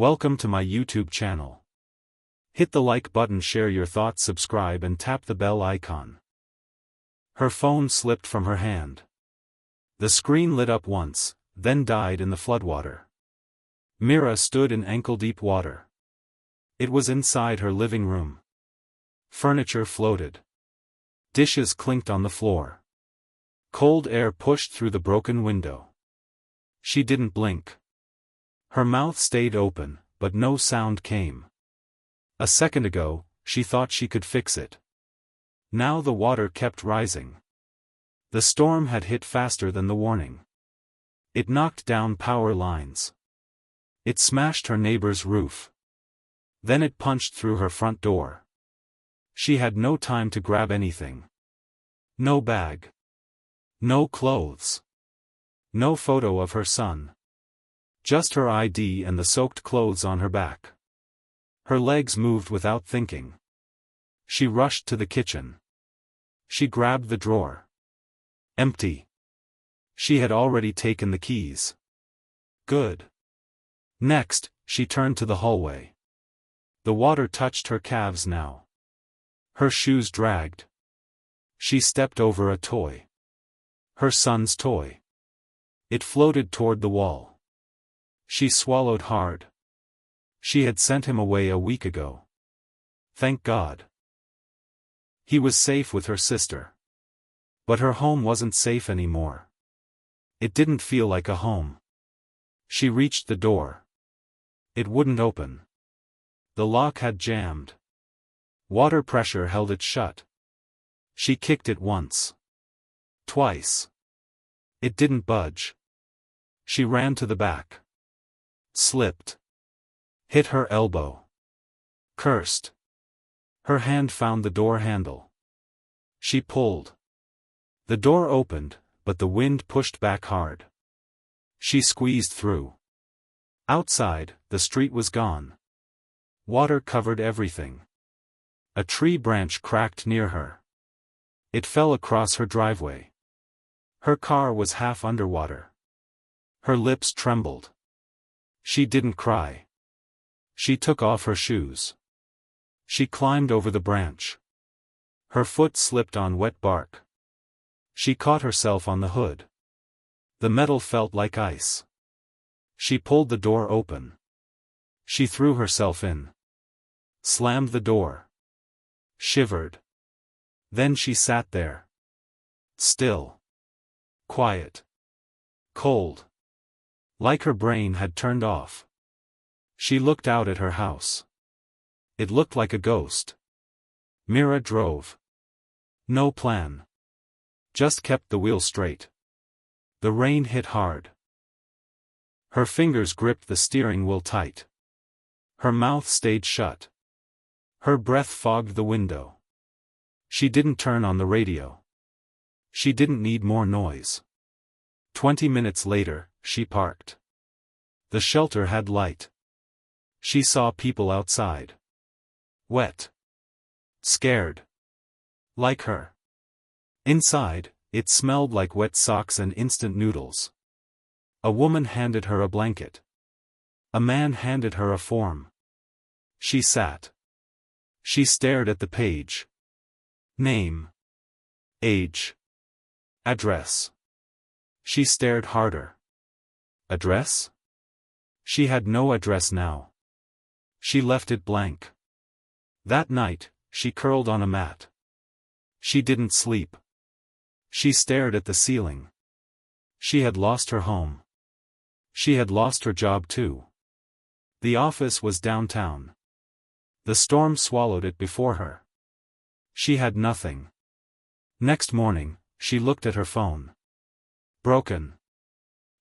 Welcome to my YouTube channel. Hit the like button, share your thoughts, subscribe and tap the bell icon. Her phone slipped from her hand. The screen lit up once, then died in the floodwater. Mira stood in ankle-deep water. It was inside her living room. Furniture floated. Dishes clinked on the floor. Cold air pushed through the broken window. She didn't blink. Her mouth stayed open, but no sound came. A second ago, she thought she could fix it. Now the water kept rising. The storm had hit faster than the warning. It knocked down power lines. It smashed her neighbor's roof. Then it punched through her front door. She had no time to grab anything. No bag. No clothes. No photo of her son. Just her ID and the soaked clothes on her back. Her legs moved without thinking. She rushed to the kitchen. She grabbed the drawer. Empty. She had already taken the keys. Good. Next, she turned to the hallway. The water touched her calves now. Her shoes dragged. She stepped over a toy. Her son's toy. It floated toward the wall. She swallowed hard. She had sent him away a week ago. Thank God. He was safe with her sister. But her home wasn't safe anymore. It didn't feel like a home. She reached the door. It wouldn't open. The lock had jammed. Water pressure held it shut. She kicked it once. Twice. It didn't budge. She ran to the back. Slipped. Hit her elbow. Cursed. Her hand found the door handle. She pulled. The door opened, but the wind pushed back hard. She squeezed through. Outside, the street was gone. Water covered everything. A tree branch cracked near her. It fell across her driveway. Her car was half underwater. Her lips trembled. She didn't cry. She took off her shoes. She climbed over the branch. Her foot slipped on wet bark. She caught herself on the hood. The metal felt like ice. She pulled the door open. She threw herself in. Slammed the door. Shivered. Then she sat there. Still. Quiet. Cold. Like her brain had turned off. She looked out at her house. It looked like a ghost. Mira drove. No plan. Just kept the wheel straight. The rain hit hard. Her fingers gripped the steering wheel tight. Her mouth stayed shut. Her breath fogged the window. She didn't turn on the radio. She didn't need more noise. 20 minutes later, she parked. The shelter had light. She saw people outside. Wet. Scared. Like her. Inside, it smelled like wet socks and instant noodles. A woman handed her a blanket. A man handed her a form. She sat. She stared at the page. Name. Age. Address. She stared harder. Address? She had no address now. She left it blank. That night, she curled on a mat. She didn't sleep. She stared at the ceiling. She had lost her home. She had lost her job too. The office was downtown. The storm swallowed it before her. She had nothing. Next morning, she looked at her phone. Broken.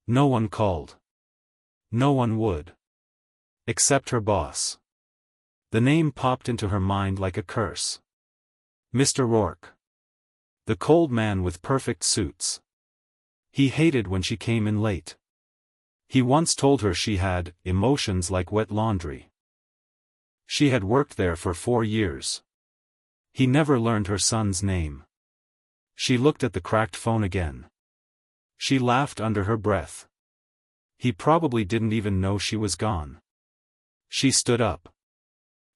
No one called. No one would. Except her boss. The name popped into her mind like a curse. Mr. Rourke. The cold man with perfect suits. He hated when she came in late. He once told her she had emotions like wet laundry. She had worked there for 4 years. He never learned her son's name. She looked at the cracked phone again. She laughed under her breath. He probably didn't even know she was gone. She stood up.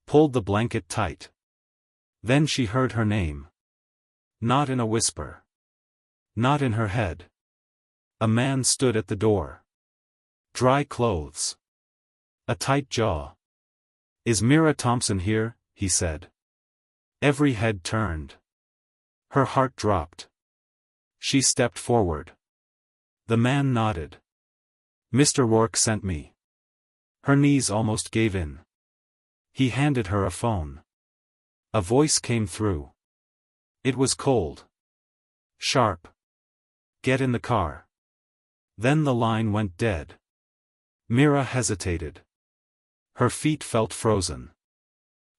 Pulled the blanket tight. Then she heard her name. Not in a whisper. Not in her head. A man stood at the door. Dry clothes. A tight jaw. "Is Mira Thompson here?" he said. Every head turned. Her heart dropped. She stepped forward. The man nodded. "Mr. Rourke sent me." Her knees almost gave in. He handed her a phone. A voice came through. It was cold. Sharp. "Get in the car." Then the line went dead. Mira hesitated. Her feet felt frozen.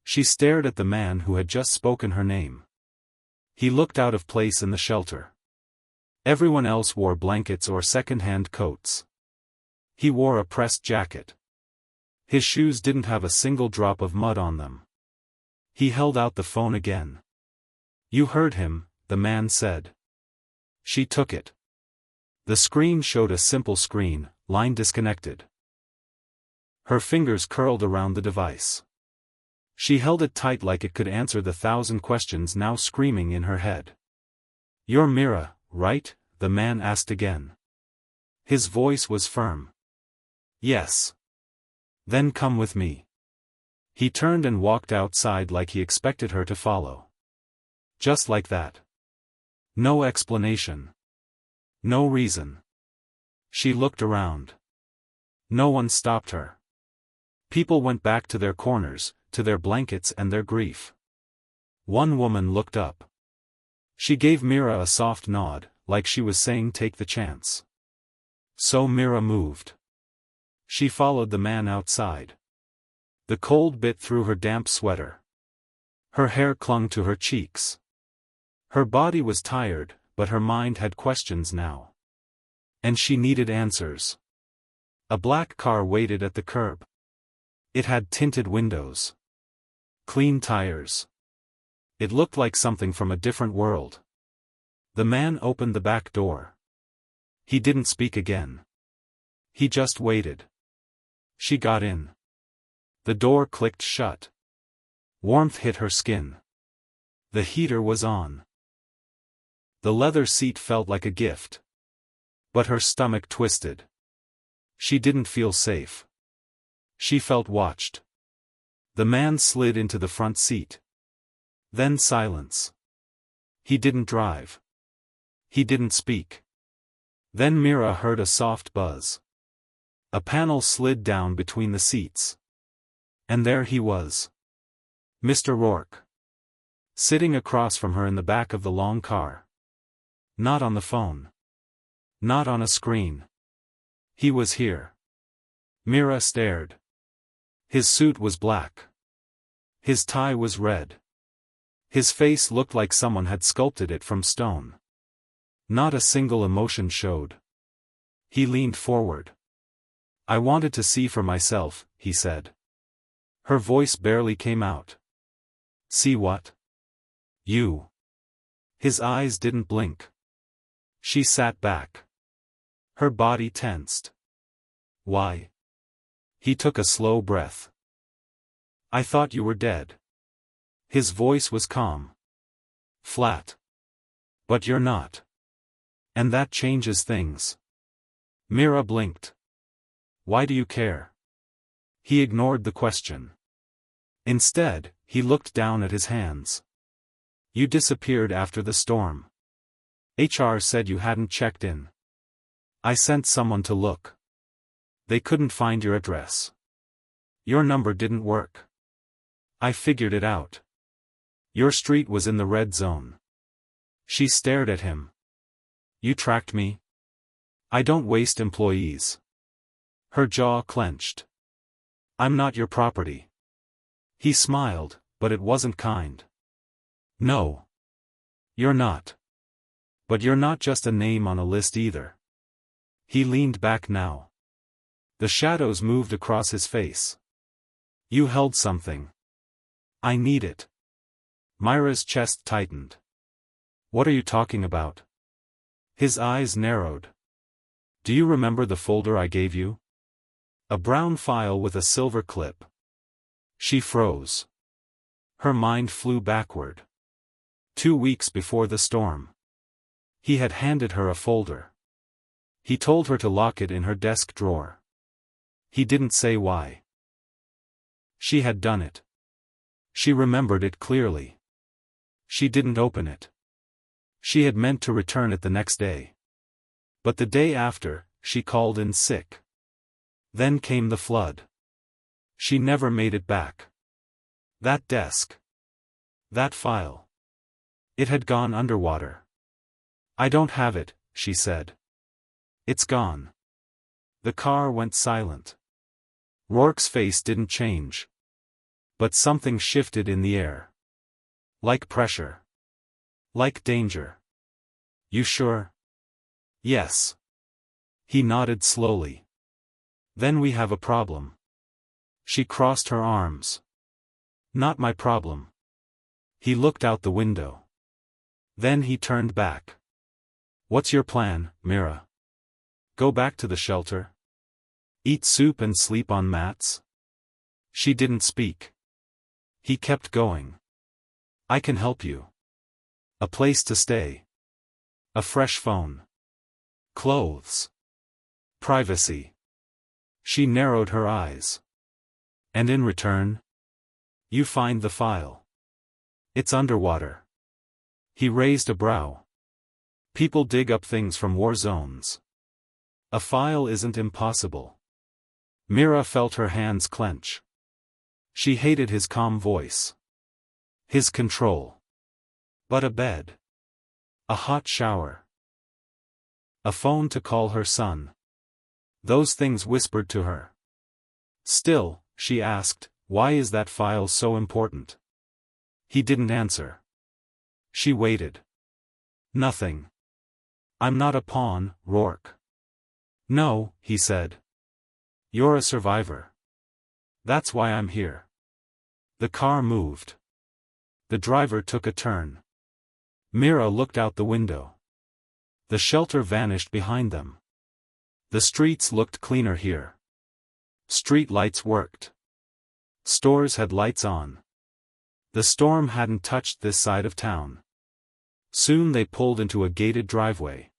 She stared at the man who had just spoken her name. He looked out of place in the shelter. Everyone else wore blankets or second-hand coats. He wore a pressed jacket. His shoes didn't have a single drop of mud on them. He held out the phone again. "You heard him," the man said. She took it. The screen showed a simple screen, line disconnected. Her fingers curled around the device. She held it tight like it could answer the 1,000 questions now screaming in her head. "You're Mira, right?" the man asked again. His voice was firm. "Yes." "Then come with me." He turned and walked outside like he expected her to follow. Just like that. No explanation. No reason. She looked around. No one stopped her. People went back to their corners, to their blankets and their grief. One woman looked up. She gave Mira a soft nod, like she was saying take the chance. So Mira moved. She followed the man outside. The cold bit through her damp sweater. Her hair clung to her cheeks. Her body was tired, but her mind had questions now. And she needed answers. A black car waited at the curb. It had tinted windows. Clean tires. It looked like something from a different world. The man opened the back door. He didn't speak again. He just waited. She got in. The door clicked shut. Warmth hit her skin. The heater was on. The leather seat felt like a gift. But her stomach twisted. She didn't feel safe. She felt watched. The man slid into the front seat. Then silence. He didn't drive. He didn't speak. Then Mira heard a soft buzz. A panel slid down between the seats. And there he was. Mr. Rourke. Sitting across from her in the back of the long car. Not on the phone. Not on a screen. He was here. Mira stared. His suit was black. His tie was red. His face looked like someone had sculpted it from stone. Not a single emotion showed. He leaned forward. "I wanted to see for myself," he said. Her voice barely came out. "See what?" "You." His eyes didn't blink. She sat back. Her body tensed. "Why?" He took a slow breath. "I thought you were dead." His voice was calm. Flat. "But you're not. And that changes things." Mira blinked. "Why do you care?" He ignored the question. Instead, he looked down at his hands. "You disappeared after the storm. HR said you hadn't checked in. I sent someone to look. They couldn't find your address. Your number didn't work. I figured it out. Your street was in the red zone." She stared at him. "You tracked me?" "I don't waste employees." Her jaw clenched. "I'm not your property." He smiled, but it wasn't kind. "No. You're not. But you're not just a name on a list either." He leaned back now. The shadows moved across his face. "You held something. I need it." Myra's chest tightened. "What are you talking about?" His eyes narrowed. "Do you remember the folder I gave you? A brown file with a silver clip. She froze. Her mind flew backward. 2 weeks before the storm. He had handed her a folder. He told her to lock it in her desk drawer. He didn't say why. She had done it. She remembered it clearly. She didn't open it. She had meant to return it the next day. But the day after, she called in sick. Then came the flood. She never made it back. That desk. That file. It had gone underwater. I don't have it, she said. It's gone. The car went silent. Rourke's face didn't change. But something shifted in the air. Like pressure. Like danger. You sure? Yes. He nodded slowly. Then we have a problem. She crossed her arms. Not my problem. He looked out the window. Then he turned back. What's your plan, Mira? Go back to the shelter? Eat soup and sleep on mats? She didn't speak. He kept going. I can help you. A place to stay. A fresh phone. Clothes. Privacy. She narrowed her eyes. And in return? You find the file. It's underwater. He raised a brow. People dig up things from war zones. A file isn't impossible. Mira felt her hands clench. She hated his calm voice. His control. But a bed. A hot shower. A phone to call her son. Those things whispered to her. Still, she asked, why is that file so important? He didn't answer. She waited. Nothing. I'm not a pawn, Rourke. No, he said. You're a survivor. That's why I'm here. The car moved. The driver took a turn. Mira looked out the window. The shelter vanished behind them. The streets looked cleaner here. Street lights worked. Stores had lights on. The storm hadn't touched this side of town. Soon they pulled into a gated driveway.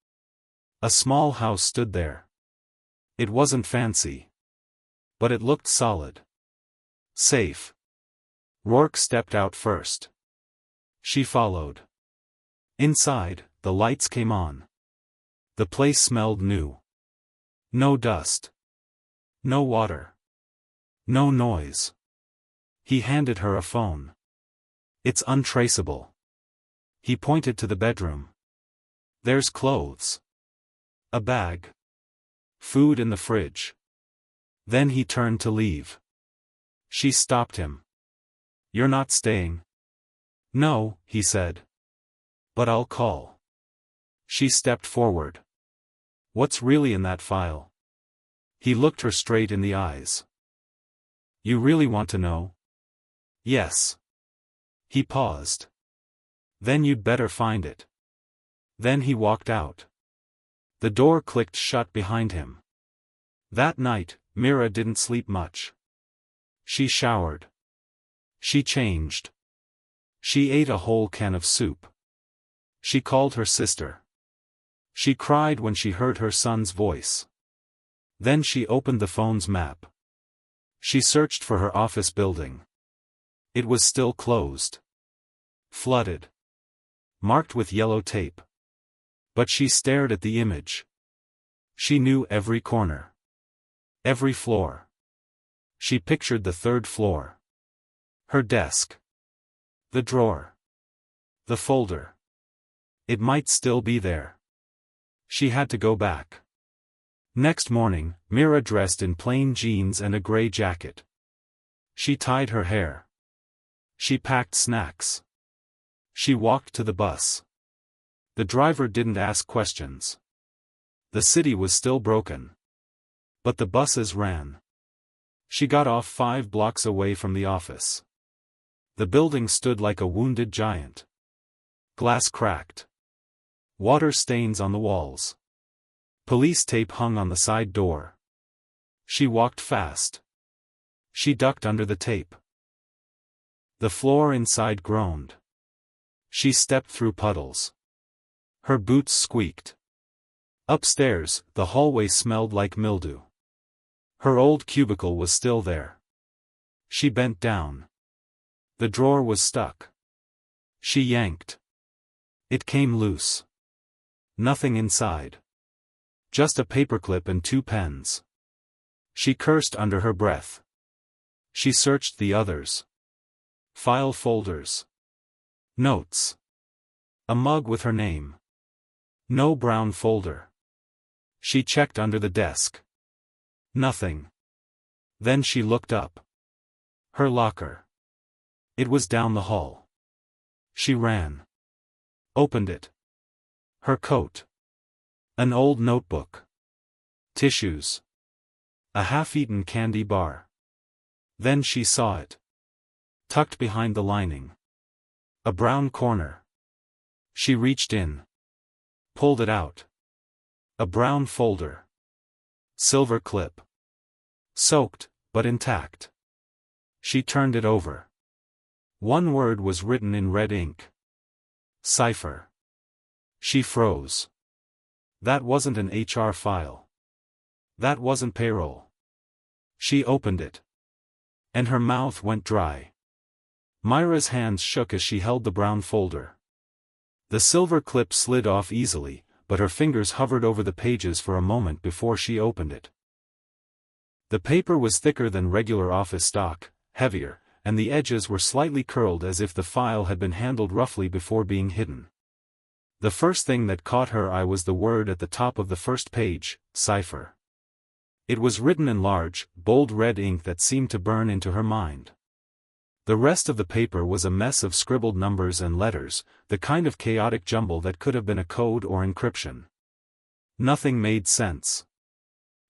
A small house stood there. It wasn't fancy. But it looked solid. Safe. Rourke stepped out first. She followed. Inside, the lights came on. The place smelled new. No dust. No water. No noise. He handed her a phone. It's untraceable. He pointed to the bedroom. There's clothes. A bag. Food in the fridge. Then he turned to leave. She stopped him. You're not staying? No, he said. But I'll call. She stepped forward. What's really in that file? He looked her straight in the eyes. You really want to know? Yes. He paused. Then you'd better find it. Then he walked out. The door clicked shut behind him. That night, Mira didn't sleep much. She showered. She changed. She ate a whole can of soup. She called her sister. She cried when she heard her son's voice. Then she opened the phone's map. She searched for her office building. It was still closed. Flooded. Marked with yellow tape. But she stared at the image. She knew every corner. Every floor. She pictured the third floor. Her desk. The drawer. The folder. It might still be there. She had to go back. Next morning, Mira dressed in plain jeans and a gray jacket. She tied her hair. She packed snacks. She walked to the bus. The driver didn't ask questions. The city was still broken. But the buses ran. She got off 5 blocks away from the office. The building stood like a wounded giant. Glass cracked. Water stains on the walls. Police tape hung on the side door. She walked fast. She ducked under the tape. The floor inside groaned. She stepped through puddles. Her boots squeaked. Upstairs, the hallway smelled like mildew. Her old cubicle was still there. She bent down. The drawer was stuck. She yanked. It came loose. Nothing inside. Just a paperclip and 2 pens. She cursed under her breath. She searched the others. File folders. Notes. A mug with her name. No brown folder. She checked under the desk. Nothing. Then she looked up. Her locker. It was down the hall. She ran. Opened it. Her coat. An old notebook. Tissues. A half-eaten candy bar. Then she saw it. Tucked behind the lining. A brown corner. She reached in. Pulled it out. A brown folder. Silver clip. Soaked, but intact. She turned it over. One word was written in red ink. Cipher. She froze. That wasn't an HR file. That wasn't payroll. She opened it. And her mouth went dry. Myra's hands shook as she held the brown folder. The silver clip slid off easily, but her fingers hovered over the pages for a moment before she opened it. The paper was thicker than regular office stock, heavier, and the edges were slightly curled as if the file had been handled roughly before being hidden. The first thing that caught her eye was the word at the top of the first page, cipher. It was written in large, bold red ink that seemed to burn into her mind. The rest of the paper was a mess of scribbled numbers and letters, the kind of chaotic jumble that could have been a code or encryption. Nothing made sense.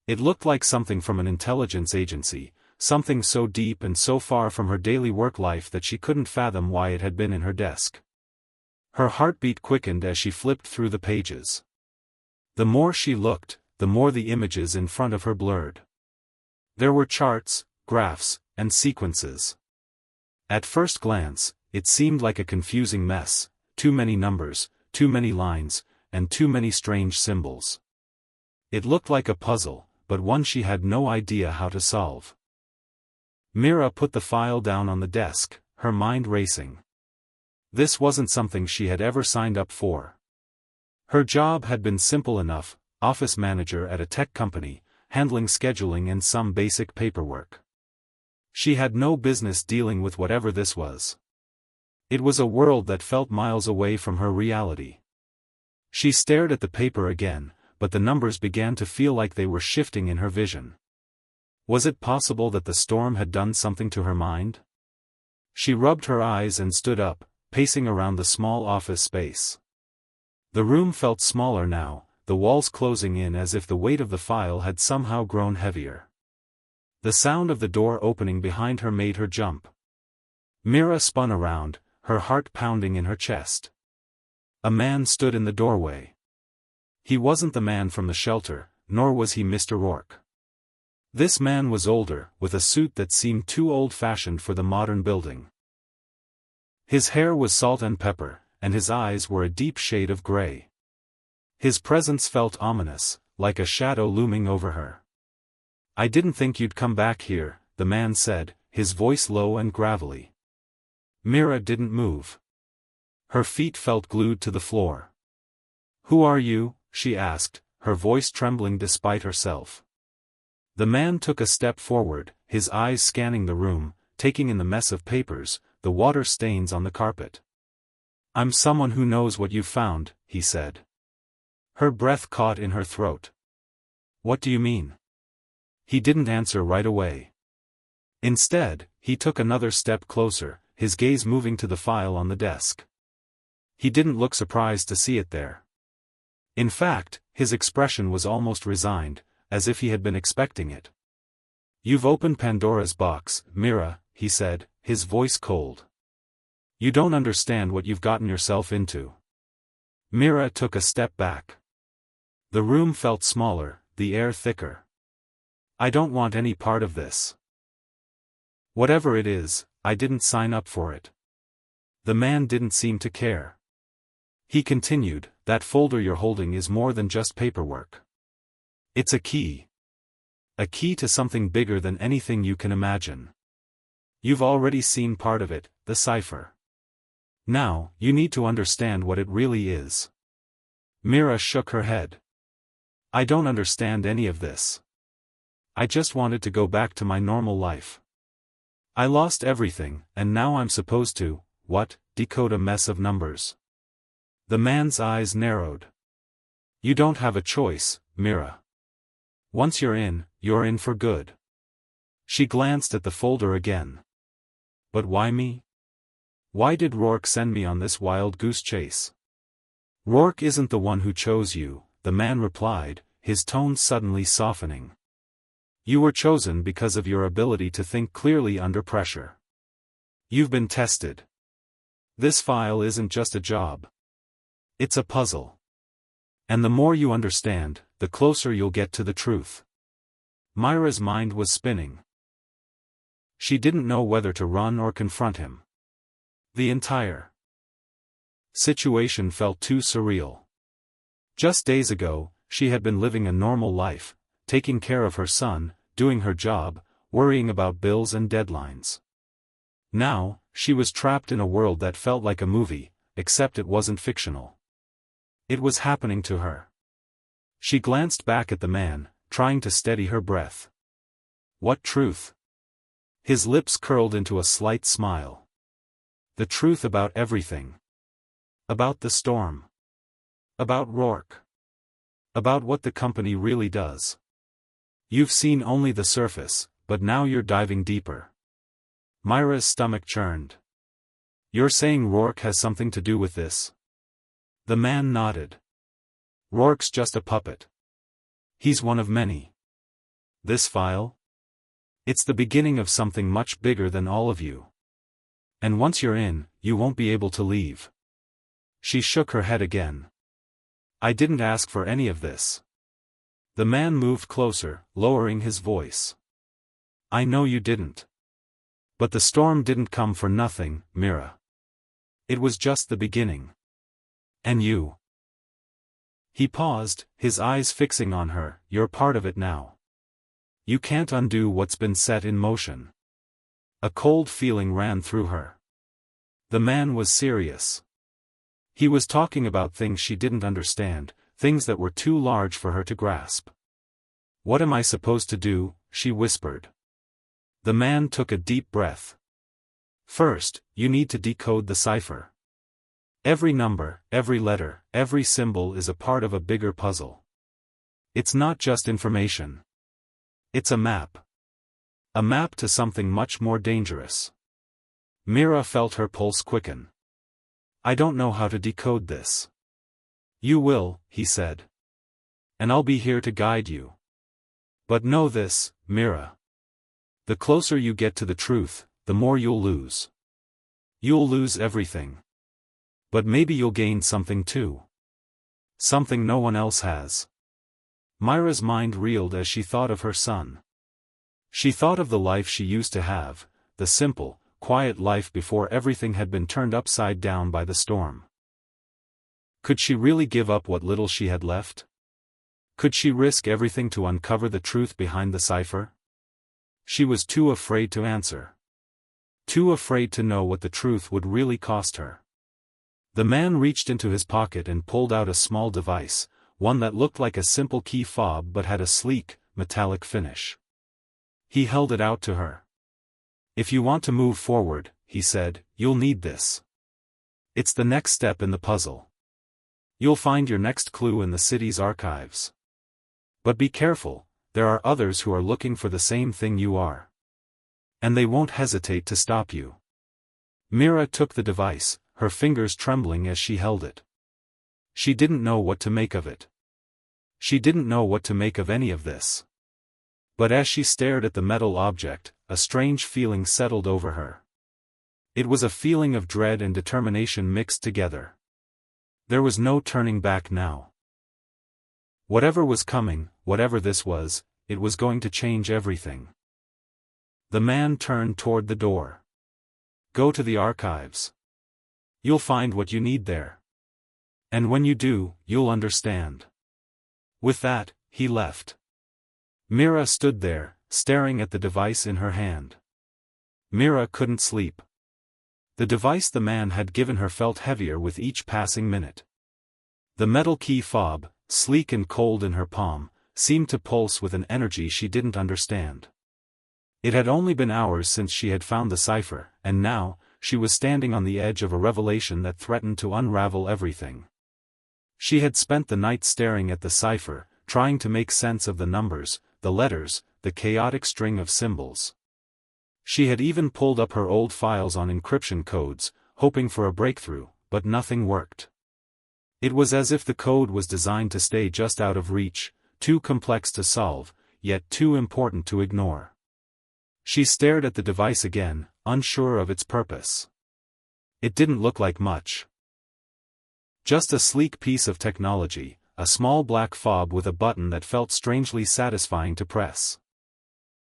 It looked like something from an intelligence agency, something so deep and so far from her daily work life that she couldn't fathom why it had been in her desk. Her heartbeat quickened as she flipped through the pages. The more she looked, the more the images in front of her blurred. There were charts, graphs, and sequences. At first glance, it seemed like a confusing mess, too many numbers, too many lines, and too many strange symbols. It looked like a puzzle, but one she had no idea how to solve. Mira put the file down on the desk, her mind racing. This wasn't something she had ever signed up for. Her job had been simple enough, office manager at a tech company, handling scheduling and some basic paperwork. She had no business dealing with whatever this was. It was a world that felt miles away from her reality. She stared at the paper again, but the numbers began to feel like they were shifting in her vision. Was it possible that the storm had done something to her mind? She rubbed her eyes and stood up, pacing around the small office space. The room felt smaller now, the walls closing in as if the weight of the file had somehow grown heavier. The sound of the door opening behind her made her jump. Mira spun around, her heart pounding in her chest. A man stood in the doorway. He wasn't the man from the shelter, nor was he Mr. Rourke. This man was older, with a suit that seemed too old-fashioned for the modern building. His hair was salt and pepper, and his eyes were a deep shade of gray. His presence felt ominous, like a shadow looming over her. "I didn't think you'd come back here," the man said, his voice low and gravelly. Mira didn't move. Her feet felt glued to the floor. "Who are you?" she asked, her voice trembling despite herself. The man took a step forward, his eyes scanning the room, taking in the mess of papers, the water stains on the carpet. "I'm someone who knows what you've found," he said. Her breath caught in her throat. "What do you mean?" He didn't answer right away. Instead, he took another step closer, his gaze moving to the file on the desk. He didn't look surprised to see it there. In fact, his expression was almost resigned, as if he had been expecting it. "You've opened Pandora's box, Mira," he said, his voice cold. "You don't understand what you've gotten yourself into." Mira took a step back. The room felt smaller, the air thicker. "I don't want any part of this." Whatever it is, I didn't sign up for it. The man didn't seem to care. He continued, that folder you're holding is more than just paperwork. It's a key. A key to something bigger than anything you can imagine. You've already seen part of it, the cipher. Now, you need to understand what it really is. Mira shook her head. I don't understand any of this. I just wanted to go back to my normal life. I lost everything, and now I'm supposed to, decode a mess of numbers. The man's eyes narrowed. You don't have a choice, Mira. Once you're in for good. She glanced at the folder again. But why me? Why did Rourke send me on this wild goose chase? Rourke isn't the one who chose you, the man replied, his tone suddenly softening. You were chosen because of your ability to think clearly under pressure. You've been tested. This file isn't just a job. It's a puzzle. And the more you understand, the closer you'll get to the truth. Myra's mind was spinning. She didn't know whether to run or confront him. The entire situation felt too surreal. Just days ago, she had been living a normal life, taking care of her son, doing her job, worrying about bills and deadlines. Now, she was trapped in a world that felt like a movie, except it wasn't fictional. It was happening to her. She glanced back at the man, trying to steady her breath. What truth? His lips curled into a slight smile. The truth about everything. About the storm. About Rourke. About what the company really does. You've seen only the surface, but now you're diving deeper. Myra's stomach churned. You're saying Rourke has something to do with this? The man nodded. Rourke's just a puppet. He's one of many. This file? It's the beginning of something much bigger than all of you. And once you're in, you won't be able to leave. She shook her head again. I didn't ask for any of this. The man moved closer, lowering his voice. I know you didn't. But the storm didn't come for nothing, Mira. It was just the beginning. And you. He paused, his eyes fixing on her, you're part of it now. You can't undo what's been set in motion. A cold feeling ran through her. The man was serious. He was talking about things she didn't understand, things that were too large for her to grasp. What am I supposed to do? She whispered. The man took a deep breath. First, you need to decode the cipher. Every number, every letter, every symbol is a part of a bigger puzzle. It's not just information. It's a map. A map to something much more dangerous. Mira felt her pulse quicken. I don't know how to decode this. You will, he said. And I'll be here to guide you. But know this, Mira. The closer you get to the truth, the more you'll lose. You'll lose everything. But maybe you'll gain something too. Something no one else has. Myra's mind reeled as she thought of her son. She thought of the life she used to have, the simple, quiet life before everything had been turned upside down by the storm. Could she really give up what little she had left? Could she risk everything to uncover the truth behind the cipher? She was too afraid to answer. Too afraid to know what the truth would really cost her. The man reached into his pocket and pulled out a small device, one that looked like a simple key fob but had a sleek, metallic finish. He held it out to her. If you want to move forward, he said, you'll need this. It's the next step in the puzzle. You'll find your next clue in the city's archives. But be careful, there are others who are looking for the same thing you are. And they won't hesitate to stop you. Mira took the device, her fingers trembling as she held it. She didn't know what to make of it. She didn't know what to make of any of this. But as she stared at the metal object, a strange feeling settled over her. It was a feeling of dread and determination mixed together. There was no turning back now. Whatever was coming, whatever this was, it was going to change everything. The man turned toward the door. "Go to the archives. You'll find what you need there. And when you do, you'll understand." With that, he left. Mira stood there, staring at the device in her hand. Mira couldn't sleep. The device the man had given her felt heavier with each passing minute. The metal key fob, sleek and cold in her palm, seemed to pulse with an energy she didn't understand. It had only been hours since she had found the cipher, and now, she was standing on the edge of a revelation that threatened to unravel everything. She had spent the night staring at the cipher, trying to make sense of the numbers, the letters, the chaotic string of symbols. She had even pulled up her old files on encryption codes, hoping for a breakthrough, but nothing worked. It was as if the code was designed to stay just out of reach, too complex to solve, yet too important to ignore. She stared at the device again, unsure of its purpose. It didn't look like much. Just a sleek piece of technology, a small black fob with a button that felt strangely satisfying to press.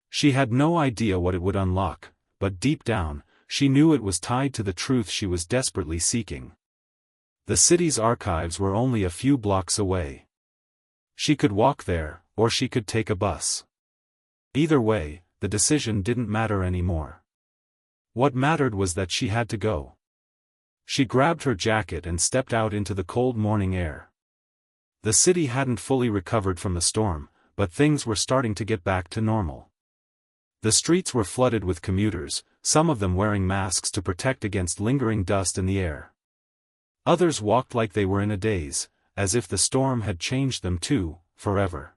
She had no idea what it would unlock, but deep down, she knew it was tied to the truth she was desperately seeking. The city's archives were only a few blocks away. She could walk there, or she could take a bus. Either way, the decision didn't matter anymore. What mattered was that she had to go. She grabbed her jacket and stepped out into the cold morning air. The city hadn't fully recovered from the storm, but things were starting to get back to normal. The streets were flooded with commuters, some of them wearing masks to protect against lingering dust in the air. Others walked like they were in a daze, as if the storm had changed them too, forever.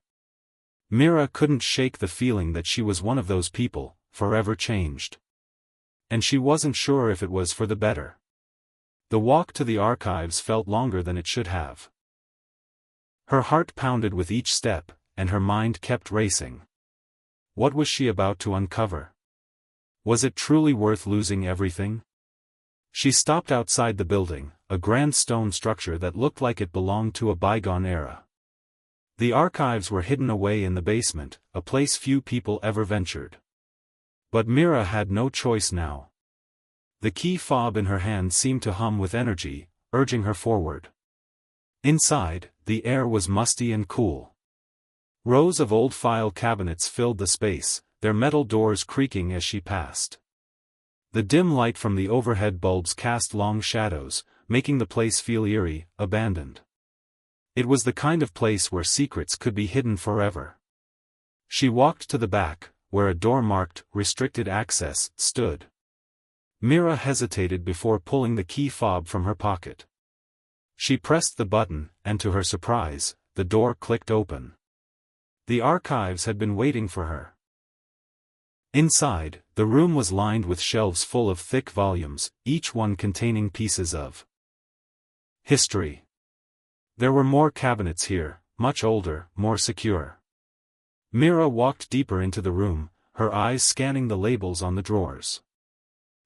Mira couldn't shake the feeling that she was one of those people, forever changed. And she wasn't sure if it was for the better. The walk to the archives felt longer than it should have. Her heart pounded with each step, and her mind kept racing. What was she about to uncover? Was it truly worth losing everything? She stopped outside the building, a grand stone structure that looked like it belonged to a bygone era. The archives were hidden away in the basement, a place few people ever ventured. But Mira had no choice now. The key fob in her hand seemed to hum with energy, urging her forward. Inside, the air was musty and cool. Rows of old file cabinets filled the space, their metal doors creaking as she passed. The dim light from the overhead bulbs cast long shadows, making the place feel eerie, abandoned. It was the kind of place where secrets could be hidden forever. She walked to the back, where a door marked "Restricted Access" stood. Mira hesitated before pulling the key fob from her pocket. She pressed the button, and to her surprise, the door clicked open. The archives had been waiting for her. Inside, the room was lined with shelves full of thick volumes, each one containing pieces of history. There were more cabinets here, much older, more secure. Mira walked deeper into the room, her eyes scanning the labels on the drawers.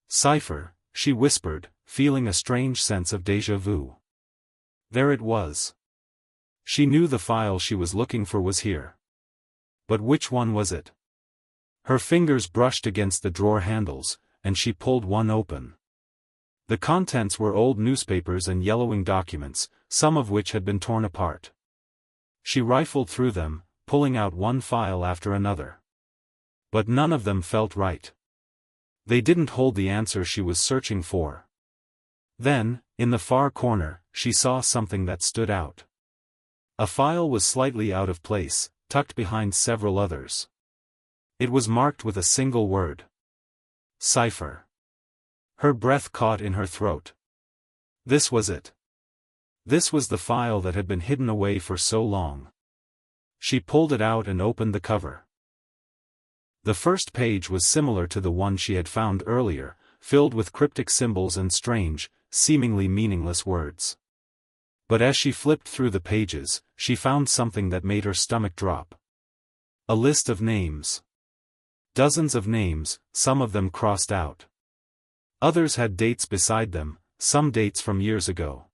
"Cipher," she whispered, feeling a strange sense of déjà vu. There it was. She knew the file she was looking for was here. But which one was it? Her fingers brushed against the drawer handles, and she pulled one open. The contents were old newspapers and yellowing documents, some of which had been torn apart. She rifled through them, pulling out one file after another. But none of them felt right. They didn't hold the answer she was searching for. Then, in the far corner, she saw something that stood out. A file was slightly out of place, tucked behind several others. It was marked with a single word. Cipher. Her breath caught in her throat. This was it. This was the file that had been hidden away for so long. She pulled it out and opened the cover. The first page was similar to the one she had found earlier, filled with cryptic symbols and strange, seemingly meaningless words. But as she flipped through the pages, she found something that made her stomach drop. A list of names. Dozens of names, some of them crossed out. Others had dates beside them, some dates from years ago.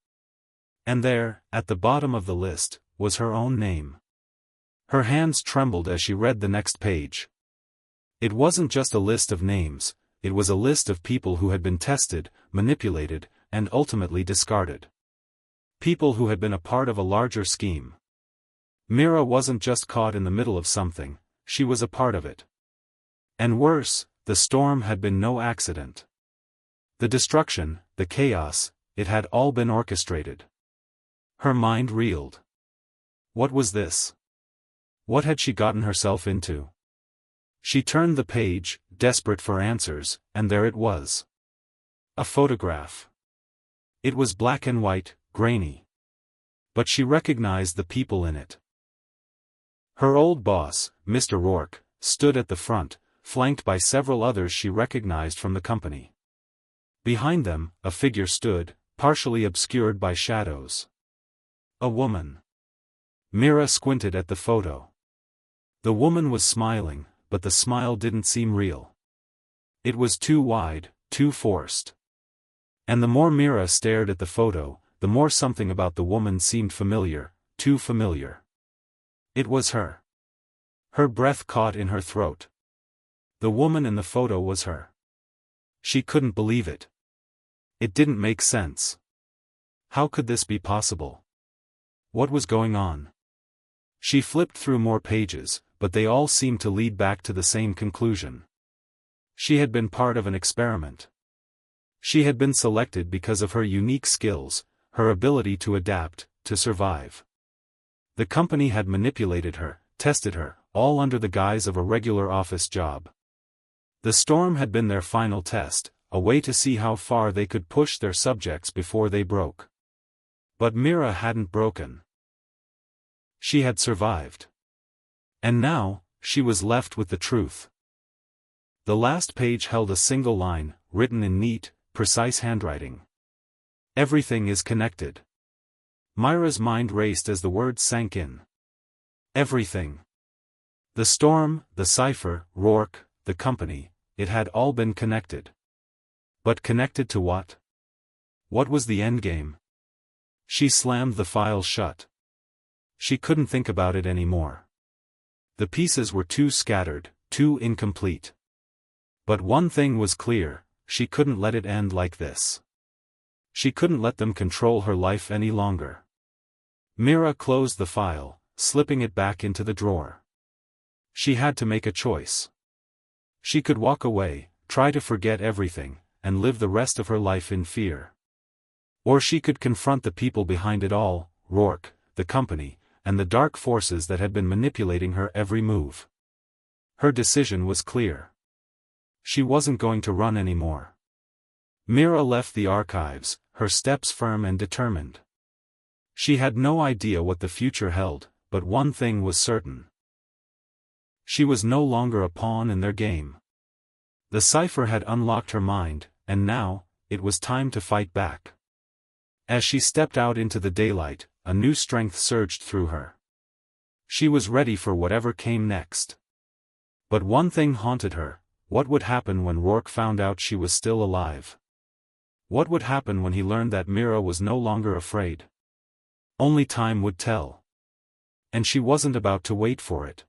And there, at the bottom of the list, was her own name. Her hands trembled as she read the next page. It wasn't just a list of names, it was a list of people who had been tested, manipulated, and ultimately discarded. People who had been a part of a larger scheme. Mira wasn't just caught in the middle of something, she was a part of it. And worse, the storm had been no accident. The destruction, the chaos, it had all been orchestrated. Her mind reeled. What was this? What had she gotten herself into? She turned the page, desperate for answers, and there it was. A photograph. It was black and white, grainy. But she recognized the people in it. Her old boss, Mr. Rourke, stood at the front, flanked by several others she recognized from the company. Behind them, a figure stood, partially obscured by shadows. A woman. Mira squinted at the photo. The woman was smiling, but the smile didn't seem real. It was too wide, too forced. And the more Mira stared at the photo, the more something about the woman seemed familiar, too familiar. It was her. Her breath caught in her throat. The woman in the photo was her. She couldn't believe it. It didn't make sense. How could this be possible? What was going on? She flipped through more pages, but they all seemed to lead back to the same conclusion. She had been part of an experiment. She had been selected because of her unique skills, her ability to adapt, to survive. The company had manipulated her, tested her, all under the guise of a regular office job. The storm had been their final test, a way to see how far they could push their subjects before they broke. But Mira hadn't broken. She had survived. And now, she was left with the truth. The last page held a single line, written in neat, precise handwriting. Everything is connected. Mira's mind raced as the words sank in. Everything. The storm, the cipher, Rourke, the company, it had all been connected. But connected to what? What was the endgame? She slammed the file shut. She couldn't think about it anymore. The pieces were too scattered, too incomplete. But one thing was clear, she couldn't let it end like this. She couldn't let them control her life any longer. Mira closed the file, slipping it back into the drawer. She had to make a choice. She could walk away, try to forget everything, and live the rest of her life in fear. Or she could confront the people behind it all, Rourke, the company, and the dark forces that had been manipulating her every move. Her decision was clear. She wasn't going to run anymore. Mira left the archives, her steps firm and determined. She had no idea what the future held, but one thing was certain. She was no longer a pawn in their game. The cipher had unlocked her mind, and now, it was time to fight back. As she stepped out into the daylight, a new strength surged through her. She was ready for whatever came next. But one thing haunted her: what would happen when Rourke found out she was still alive? What would happen when he learned that Mira was no longer afraid? Only time would tell. And she wasn't about to wait for it.